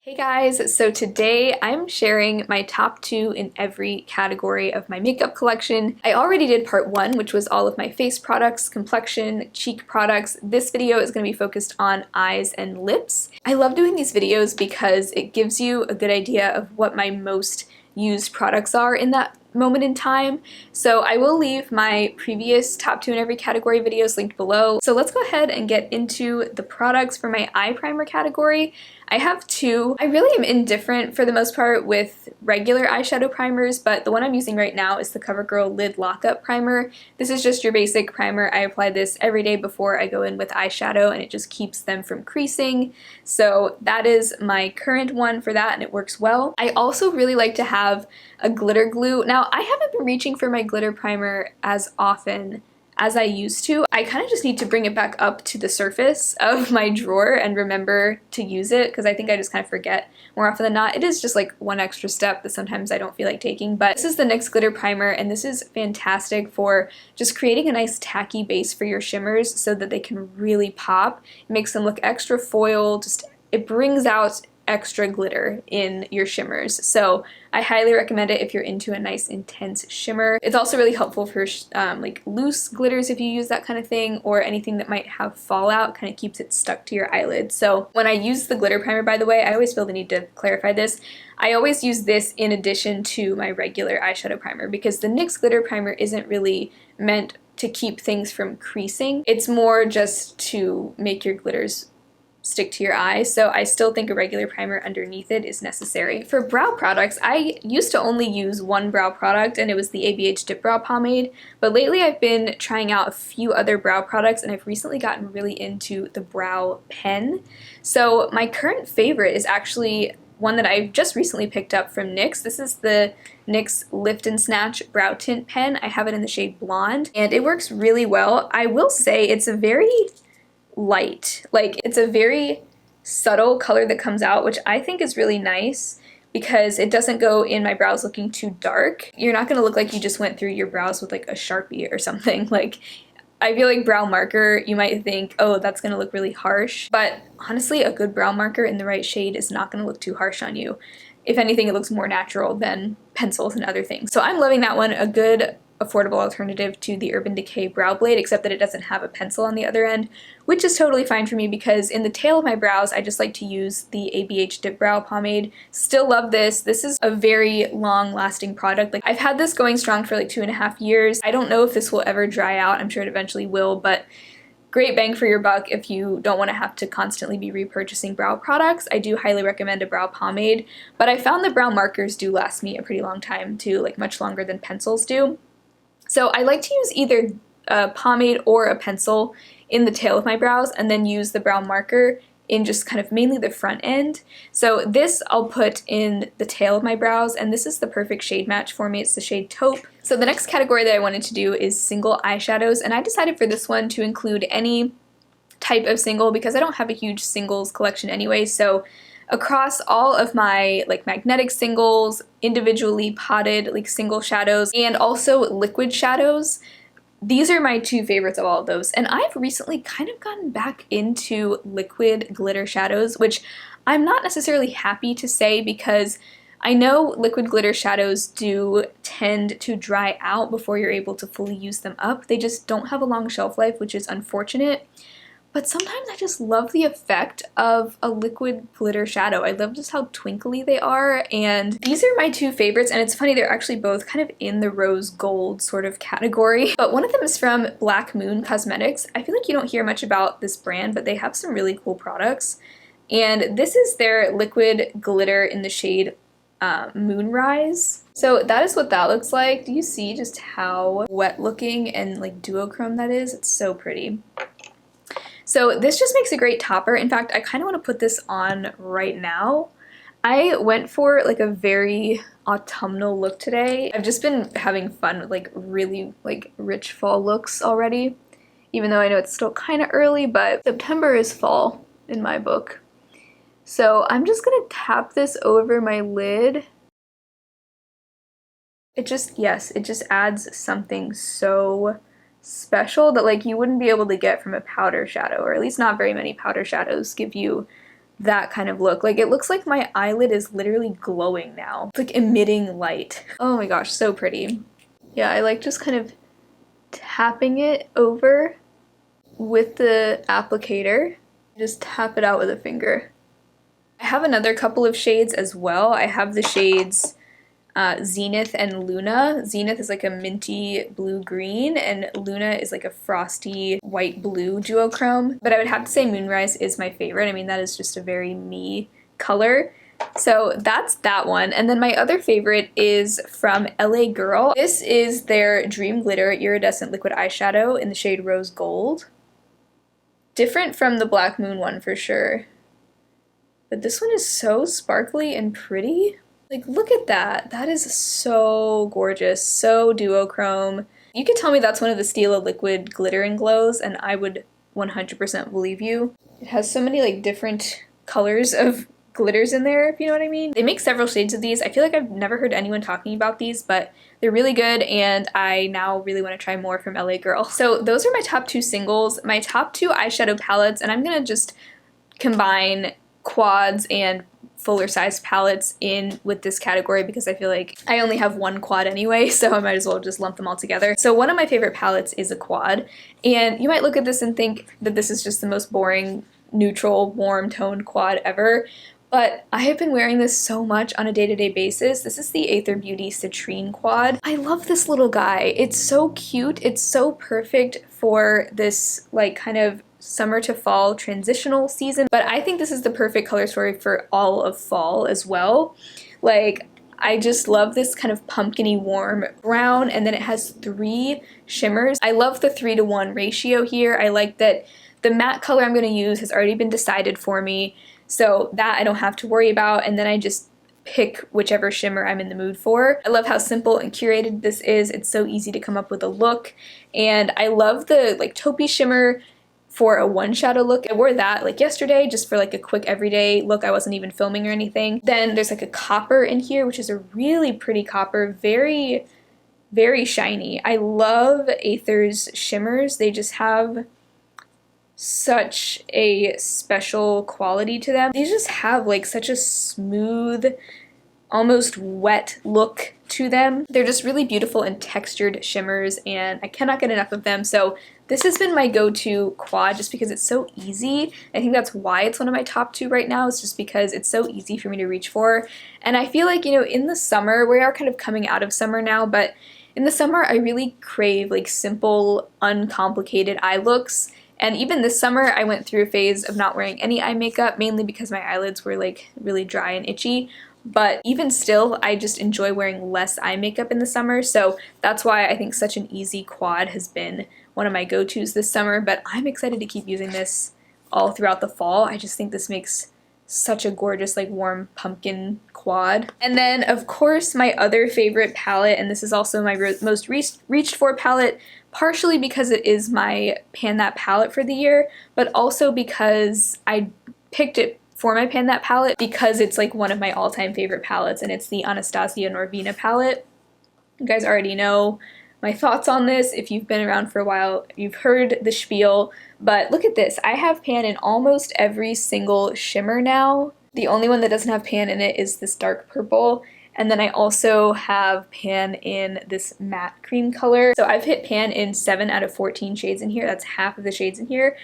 Hey guys, so today I'm sharing my top 2 in every category of my makeup collection. I already did part 1, which was all of my face products, complexion, cheek products. This video is going to be focused on eyes and lips. I love doing these videos because it gives you a good idea of what my most used products are in that moment in time. So I will leave my previous top 2 in every category videos linked below. So let's go ahead and get into the products for my eye primer category. I have 2. I really am indifferent for the most part with regular eyeshadow primers, but the one I'm using right now is the CoverGirl Lid Lockup Primer. This is just your basic primer. I apply this every day before I go in with eyeshadow and it just keeps them from creasing. So that is my current one for that and it works well. I also really like to have a glitter glue. Now, I haven't been reaching for my glitter primer as often as I used to. I kind of just need to bring it back up to the surface of my drawer and remember to use it because I think I just kind of forget more often than not. It is just like one extra step that sometimes I don't feel like taking, but this is the NYX glitter primer and this is fantastic for just creating a nice tacky base for your shimmers so that they can really pop. It makes them look extra foil, it brings out extra glitter in your shimmers. So I highly recommend it if you're into a nice intense shimmer. It's also really helpful for like loose glitters if you use that kind of thing, or anything that might have fallout, kind of keeps it stuck to your eyelids. So when I use the glitter primer, by the way, I always feel the need to clarify this. I always use this in addition to my regular eyeshadow primer because the NYX glitter primer isn't really meant to keep things from creasing. It's more just to make your glitters stick to your eye, so I still think a regular primer underneath it is necessary. For brow products, I used to only use one brow product and it was the ABH Dip Brow Pomade, but lately I've been trying out a few other brow products and I've recently gotten really into the brow pen. So my current favorite is actually one that I just recently picked up from NYX. This is the NYX Lift and Snatch Brow Tint Pen. I have it in the shade Blonde and it works really well. I will say it's a very light, like it's a very subtle color that comes out, which I think is really nice because it doesn't go in my brows looking too dark. You're not gonna look like you just went through your brows with like a Sharpie or something. Like, I feel like brow marker, you might think, oh, that's gonna look really harsh, but honestly, a good brow marker in the right shade is not gonna look too harsh on you. If anything, it looks more natural than pencils and other things. So I'm loving that one. A good affordable alternative to the Urban Decay Brow Blade, except that it doesn't have a pencil on the other end, which is totally fine for me because in the tail of my brows, I just like to use the ABH Dip Brow Pomade. Still love this. This is a very long-lasting product. Like, I've had this going strong for like 2.5 years. I don't know if this will ever dry out. I'm sure it eventually will, but great bang for your buck if you don't want to have to constantly be repurchasing brow products. I do highly recommend a brow pomade, but I found that brow markers do last me a pretty long time too, like much longer than pencils do. So I like to use either a pomade or a pencil in the tail of my brows and then use the brow marker in just kind of mainly the front end. So this I'll put in the tail of my brows and this is the perfect shade match for me. It's the shade Taupe. So the next category that I wanted to do is single eyeshadows, and I decided for this one to include any type of single because I don't have a huge singles collection anyway. So across all of my like magnetic singles, individually potted like single shadows, and also liquid shadows, these are my 2 favorites of all of those. And I've recently kind of gotten back into liquid glitter shadows, which I'm not necessarily happy to say because I know liquid glitter shadows do tend to dry out before you're able to fully use them up. They just don't have a long shelf life, which is unfortunate. But sometimes I just love the effect of a liquid glitter shadow. I love just how twinkly they are, and these are my 2 favorites, and it's funny, they're actually both kind of in the rose gold sort of category. But one of them is from Black Moon Cosmetics. I feel like you don't hear much about this brand, but they have some really cool products. And this is their liquid glitter in the shade Moonrise. So that is what that looks like. Do you see just how wet looking and like duochrome that is? It's so pretty. So this just makes a great topper. In fact, I kind of want to put this on right now. I went for like a very autumnal look today. I've just been having fun with like really like rich fall looks already, even though I know it's still kind of early, but September is fall in my book. So I'm just gonna tap this over my lid. It just adds something so special that like you wouldn't be able to get from a powder shadow, or at least not very many powder shadows give you that kind of look. Like, it looks like my eyelid is literally glowing now. It's like emitting light. Oh my gosh, so pretty. Yeah, I like just kind of tapping it over with the applicator. Just tap it out with a finger. I have another couple of shades as well. I have the shades Zenith and Luna. Zenith is like a minty blue-green, and Luna is like a frosty white-blue duochrome. But I would have to say Moonrise is my favorite. I mean, that is just a very me color. So that's that one. And then my other favorite is from LA Girl. This is their Dream Glitter Iridescent Liquid Eyeshadow in the shade Rose Gold. Different from the Black Moon one for sure. But this one is so sparkly and pretty. Like, look at that. That is so gorgeous. So duochrome. You could tell me that's one of the Stila liquid glitter and glows, and I would 100% believe you. It has so many, like, different colors of glitters in there, if you know what I mean. They make several shades of these. I feel like I've never heard anyone talking about these, but they're really good, and I now really want to try more from LA Girl. So those are my top 2 singles. My top 2 eyeshadow palettes, and I'm gonna just combine quads and fuller size palettes in with this category because I feel like I only have one quad anyway, so I might as well just lump them all together. So one of my favorite palettes is a quad, and you might look at this and think that this is just the most boring, neutral, warm toned quad ever, but I have been wearing this so much on a day-to-day basis. This is the Ather Beauty Citrine Quad. I love this little guy. It's so cute. It's so perfect for this like kind of summer to fall transitional season, but I think this is the perfect color story for all of fall as well. Like, I just love this kind of pumpkin-y warm brown, and then it has 3 shimmers. I love the 3-to-1 ratio here. I like that the matte color I'm going to use has already been decided for me, so that I don't have to worry about, and then I just pick whichever shimmer I'm in the mood for. I love how simple and curated this is. It's so easy to come up with a look, and I love the like taupey shimmer for a one shadow look. I wore that like yesterday just for like a quick everyday look. I wasn't even filming or anything. Then there's like a copper in here, which is a really pretty copper, very, very shiny. I love Ather's shimmers. They just have such a special quality to them. These just have like such a smooth, almost wet look to them. They're just really beautiful and textured shimmers, and I cannot get enough of them. So this has been my go-to quad just because it's so easy. I think that's why it's one of my top 2 right now. It's just because it's so easy for me to reach for. And I feel like, you know, in the summer, we are kind of coming out of summer now, but in the summer I really crave like simple, uncomplicated eye looks. And even this summer, I went through a phase of not wearing any eye makeup, mainly because my eyelids were like really dry and itchy. But even still, I just enjoy wearing less eye makeup in the summer, so that's why I think such an easy quad has been one of my go-tos this summer, but I'm excited to keep using this all throughout the fall. I just think this makes such a gorgeous like warm pumpkin quad. And then of course my other favorite palette, and this is also my most reached for palette, partially because it is my Pan That palette for the year, but also because I picked it for my Pan That palette because it's like one of my all-time favorite palettes, and it's the Anastasia Norvina palette. You guys already know my thoughts on this. If you've been around for a while, you've heard the spiel, but look at this. I have pan in almost every single shimmer now. The only one that doesn't have pan in it is this dark purple, and then I also have pan in this matte cream color. So I've hit pan in 7 out of 14 shades in here. That's half of the shades in here,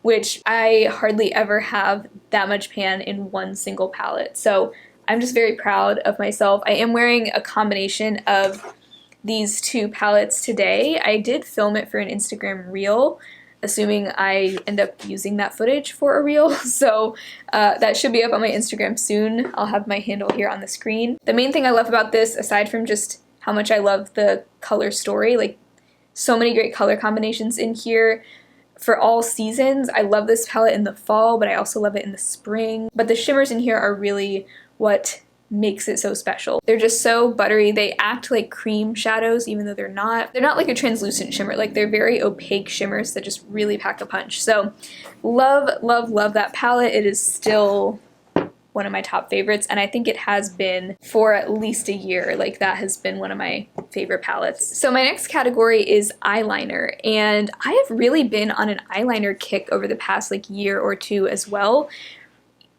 which I hardly ever have that much pan in one single palette. So I'm just very proud of myself. I am wearing a combination of these 2 palettes today. I did film it for an Instagram reel, assuming I end up using that footage for a reel. So that should be up on my Instagram soon. I'll have my handle here on the screen. The main thing I love about this, aside from just how much I love the color story, like so many great color combinations in here, for all seasons. I love this palette in the fall, but I also love it in the spring. But the shimmers in here are really what makes it so special. They're just so buttery. They act like cream shadows even though they're not. They're not like a translucent shimmer. Like, they're very opaque shimmers that just really pack a punch. So love, love, love that palette. It is still one of my top favorites, and I think it has been for at least a year. Like, that has been one of my favorite palettes. So my next category is eyeliner, and I have really been on an eyeliner kick over the past like year or two as well.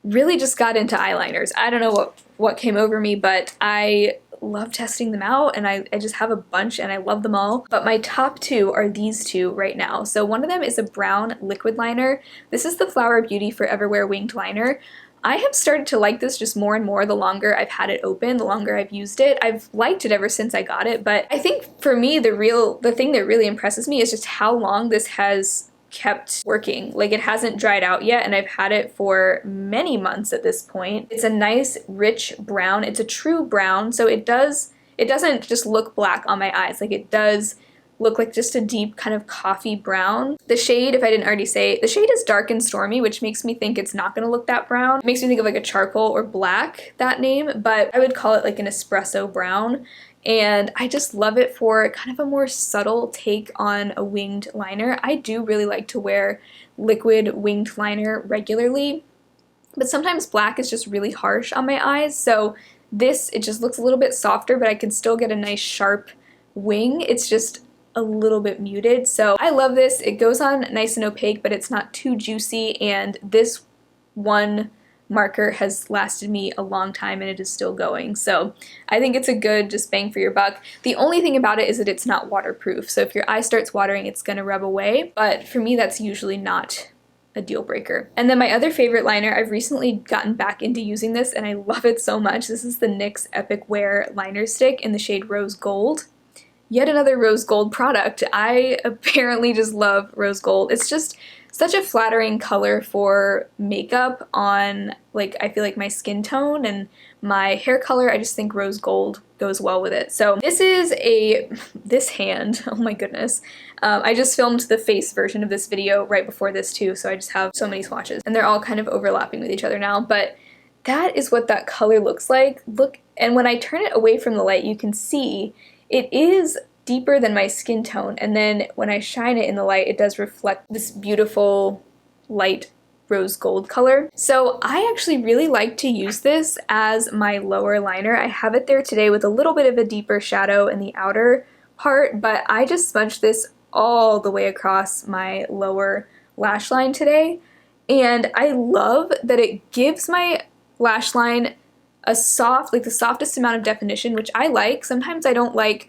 really just got into eyeliners. I don't know what came over me, but I love testing them out, and I just have a bunch and I love them all. But my top two are these two right now. So one of them is a brown liquid liner. This is the Flower Beauty Foreverwear Winged Liner. I have started to like this just more and more the longer I've had it open, the longer I've used it. I've liked it ever since I got it, but I think for me the thing that really impresses me is just how long this has kept working. Like, it hasn't dried out yet, and I've had it for many months at this point. It's a nice rich brown. It's a true brown, so it doesn't just look black on my eyes. Like, it does look like just a deep kind of coffee brown. The shade, if I didn't already say, the shade is Dark and Stormy, which makes me think it's not gonna look that brown. It makes me think of like a charcoal or black, that name, but I would call it like an espresso brown. And I just love it for kind of a more subtle take on a winged liner. I do really like to wear liquid winged liner regularly, but sometimes black is just really harsh on my eyes, so this, it just looks a little bit softer, but I can still get a nice sharp wing. It's just a little bit muted, so I love this. It goes on nice and opaque, but it's not too juicy, and this one marker has lasted me a long time and it is still going, so I think it's a good just bang for your buck. The only thing about it is that it's not waterproof, so if your eye starts watering, it's gonna rub away, but for me that's usually not a deal breaker. And then my other favorite liner, I've recently gotten back into using this and I love it so much. This is the NYX Epic Wear liner stick in the shade Rose Gold. Yet another rose gold product. I apparently just love rose gold. It's just such a flattering color for makeup on, like, I feel like my skin tone and my hair color. I just think rose gold goes well with it. So this is this hand, oh my goodness. I just filmed the face version of this video right before this too, so I just have so many swatches and they're all kind of overlapping with each other now, but that is what that color looks like. Look, and when I turn it away from the light, you can see it is deeper than my skin tone, and then when I shine it in the light, it does reflect this beautiful light rose gold color. So I actually really like to use this as my lower liner. I have it there today with a little bit of a deeper shadow in the outer part, but I just smudged this all the way across my lower lash line today, and I love that it gives my lash line a soft, like the softest amount of definition, which I like. Sometimes I don't like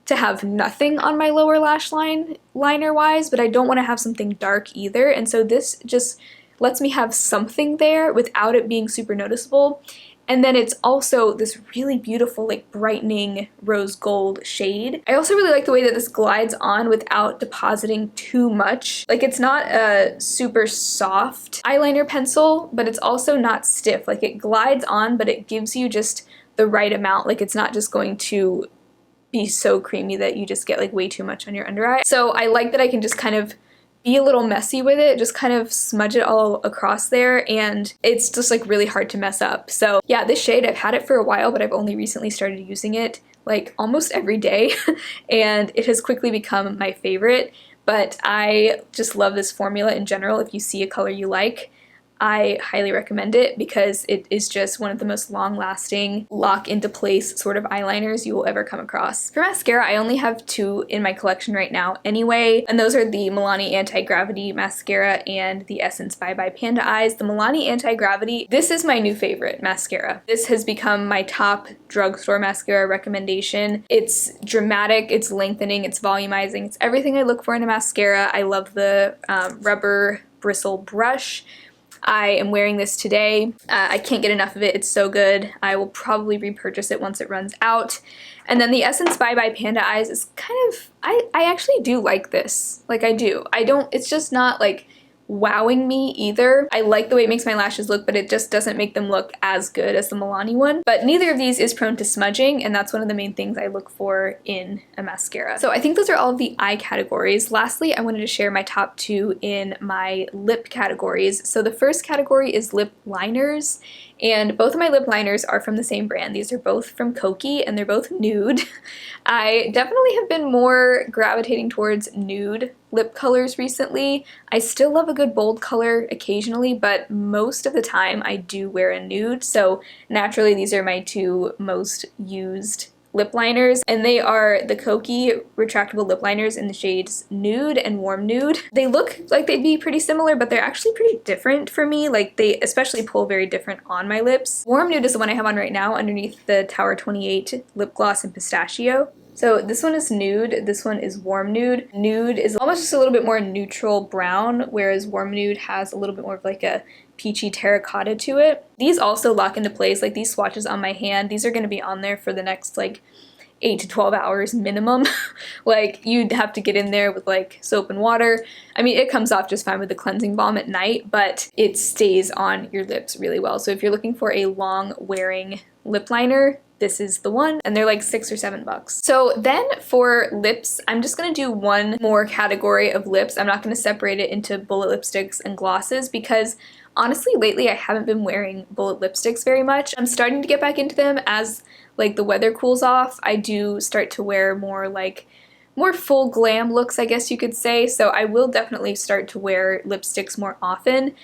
to have nothing on my lower lash line liner wise, but I don't want to have something dark either, and so this just lets me have something there without it being super noticeable. And then it's also this really beautiful, like, brightening rose gold shade. I also really like the way that this glides on without depositing too much. Like, it's not a super soft eyeliner pencil, but it's also not stiff. Like, it glides on, but it gives you just the right amount. Like, it's not just going to be so creamy that you just get like way too much on your under eye. So I like that I can just kind of be a little messy with it, just kind of smudge it all across there, and it's just like really hard to mess up. So yeah, this shade, I've had it for a while, but I've only recently started using it like almost every day and it has quickly become my favorite. But I just love this formula in general. If you see a color you like, I highly recommend it because it is just one of the most long-lasting, lock-into-place sort of eyeliners you will ever come across. For mascara, I only have two in my collection right now anyway, and those are the Milani Anti-Gravity Mascara and the Essence Bye Bye Panda Eyes. The Milani Anti-Gravity, this is my new favorite mascara. This has become my top drugstore mascara recommendation. It's dramatic, it's lengthening, it's volumizing, it's everything I look for in a mascara. I love the rubber bristle brush. I am wearing this today. I can't get enough of it. It's so good. I will probably repurchase it once it runs out. And then the Essence Bye Bye Panda Eyes is kind of, I actually do like this. Like, I do. It's just not like wowing me either. I like the way it makes my lashes look, but it just doesn't make them look as good as the Milani one. But neither of these is prone to smudging, and that's one of the main things I look for in a mascara. So I think those are all of the eye categories. Lastly, I wanted to share my top two in my lip categories. So the first category is lip liners, and both of my lip liners are from the same brand. These are both from Kokie, and they're both nude. I definitely have been more gravitating towards nude lip colors recently. I still love a good bold color occasionally, but most of the time I do wear a nude, so naturally these are my two most used lip liners, and they are the Kokie retractable lip liners in the shades Nude and Warm Nude. They look like they'd be pretty similar, but they're actually pretty different for me. Like, they especially pull very different on my lips. Warm Nude is the one I have on right now underneath the Tower 28 lip gloss in Pistachio. So this one is Nude, this one is Warm Nude. Nude is almost just a little bit more neutral brown, whereas Warm Nude has a little bit more of like a peachy terracotta to it. These also lock into place, like these swatches on my hand, these are going to be on there for the next like 8 to 12 hours minimum. Like, you'd have to get in there with like soap and water. I mean, it comes off just fine with the cleansing balm at night, but it stays on your lips really well. So if you're looking for a long wearing lip liner, this is the one, and they're like $6 or $7. So then for lips, I'm just gonna do one more category of lips. I'm not gonna separate it into bullet lipsticks and glosses because honestly, lately I haven't been wearing bullet lipsticks very much. I'm starting to get back into them as like the weather cools off. I do start to wear more full glam looks, I guess you could say. So I will definitely start to wear lipsticks more often,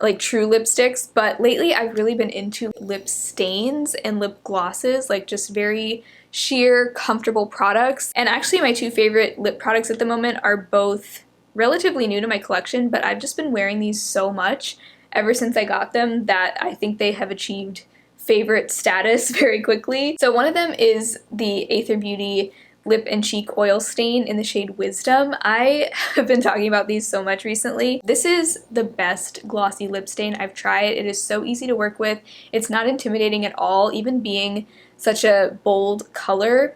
like true lipsticks, but lately I've really been into lip stains and lip glosses, like just very sheer, comfortable products. And actually my two favorite lip products at the moment are both relatively new to my collection, but I've just been wearing these so much ever since I got them that I think they have achieved favorite status very quickly. So one of them is the Athr Beauty Lip and Cheek Oil Stain in the shade Wisdom. I have been talking about these so much recently. This is the best glossy lip stain I've tried. It is so easy to work with. It's not intimidating at all, even being such a bold color.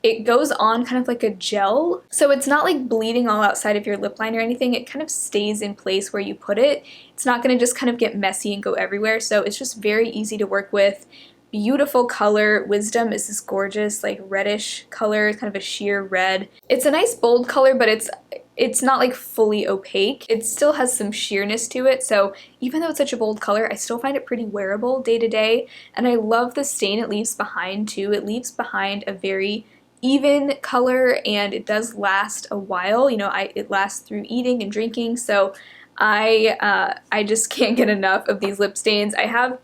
It goes on kind of like a gel, so it's not like bleeding all outside of your lip line or anything. It kind of stays in place where you put it. It's not going to just kind of get messy and go everywhere, so it's just very easy to work with. Beautiful color. Wisdom is this gorgeous like reddish color, kind of a sheer red. It's a nice bold color, but it's not like fully opaque. It still has some sheerness to it, so even though it's such a bold color, I still find it pretty wearable day to day, and I love the stain it leaves behind too. It leaves behind a very even color, and it does last a while. You know, it lasts through eating and drinking, so I just can't get enough of these lip stains. I have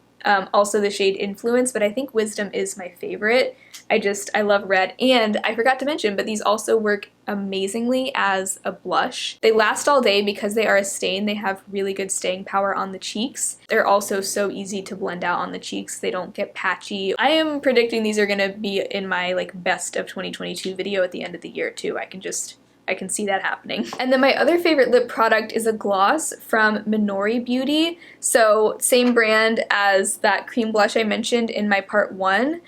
also the shade Influence, but I think Wisdom is my favorite. I love red, and I forgot to mention, but these also work amazingly as a blush. They last all day because they are a stain. They have really good staying power on the cheeks. They're also so easy to blend out on the cheeks. They don't get patchy. I am predicting these are gonna be in my like best of 2022 video at the end of the year too. I can see that happening. And then my other favorite lip product is a gloss from Minori Beauty. So same brand as that cream blush I mentioned in my part 1.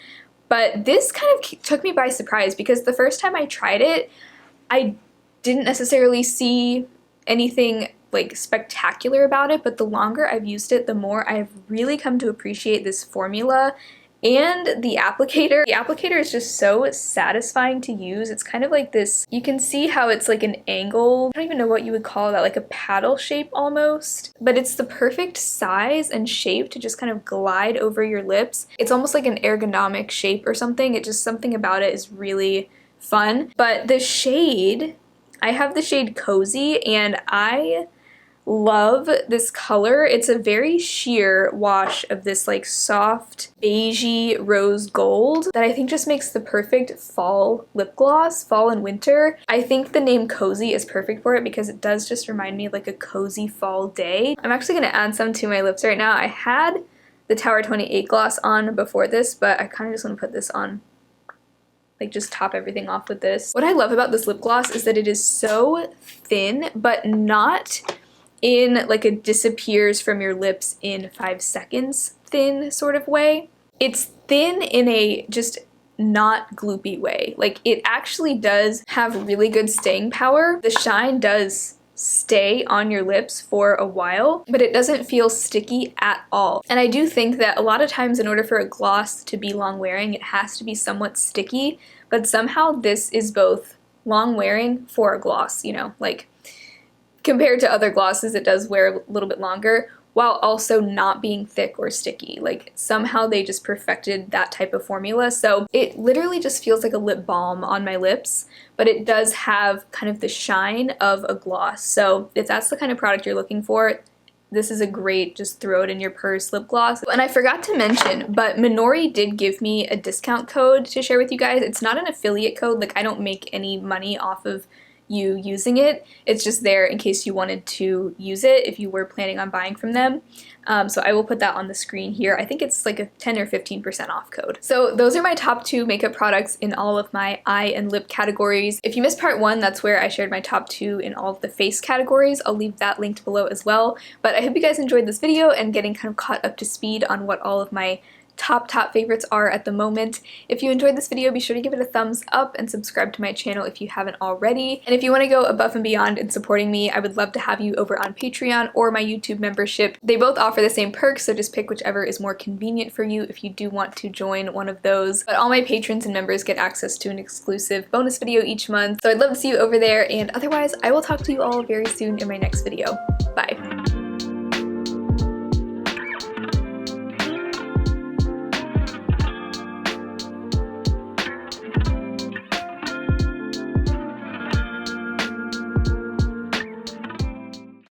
But this kind of took me by surprise because the first time I tried it, I didn't necessarily see anything like spectacular about it, but the longer I've used it, the more I've really come to appreciate this formula and the applicator. The applicator is just so satisfying to use. It's kind of like this, you can see how it's like an angle, I don't even know what you would call that, like a paddle shape almost, but it's the perfect size and shape to just kind of glide over your lips. It's almost like an ergonomic shape or something. It just, something about it is really fun. But the shade, I have the shade Cozy, and I love this color. It's a very sheer wash of this like soft beigey rose gold that I think just makes the perfect fall lip gloss, fall and winter. I think the name Cozy is perfect for it because it does just remind me of like a cozy fall day. I'm actually going to add some to my lips right now. I had the Tower 28 gloss on before this, but I kind of just want to put this on, like just top everything off with this. What I love about this lip gloss is that it is so thin, but not in like a disappears from your lips in 5 seconds thin sort of way. It's thin in a just not gloopy way. Like, it actually does have really good staying power. The shine does stay on your lips for a while, but it doesn't feel sticky at all. And I do think that a lot of times in order for a gloss to be long wearing, it has to be somewhat sticky, but somehow this is both long wearing for a gloss, you know, like compared to other glosses, it does wear a little bit longer while also not being thick or sticky. Like, somehow they just perfected that type of formula. So it literally just feels like a lip balm on my lips, but it does have kind of the shine of a gloss. So if that's the kind of product you're looking for, this is a great just throw it in your purse lip gloss. And I forgot to mention, but Minori did give me a discount code to share with you guys. It's not an affiliate code, like I don't make any money off of you using it. It's just there in case you wanted to use it if you were planning on buying from them. So I will put that on the screen here. I think it's like a 10 or 15% off code. So those are my top 2 makeup products in all of my eye and lip categories. If you missed part 1, that's where I shared my top 2 in all of the face categories. I'll leave that linked below as well. But I hope you guys enjoyed this video and getting kind of caught up to speed on what all of my top favorites are at the moment. If you enjoyed this video, be sure to give it a thumbs up and subscribe to my channel if you haven't already. And if you want to go above and beyond in supporting me, I would love to have you over on Patreon or my YouTube membership. They both offer the same perks, so just pick whichever is more convenient for you if you do want to join one of those. But all my patrons and members get access to an exclusive bonus video each month, so I'd love to see you over there, and otherwise I will talk to you all very soon in my next video. Bye!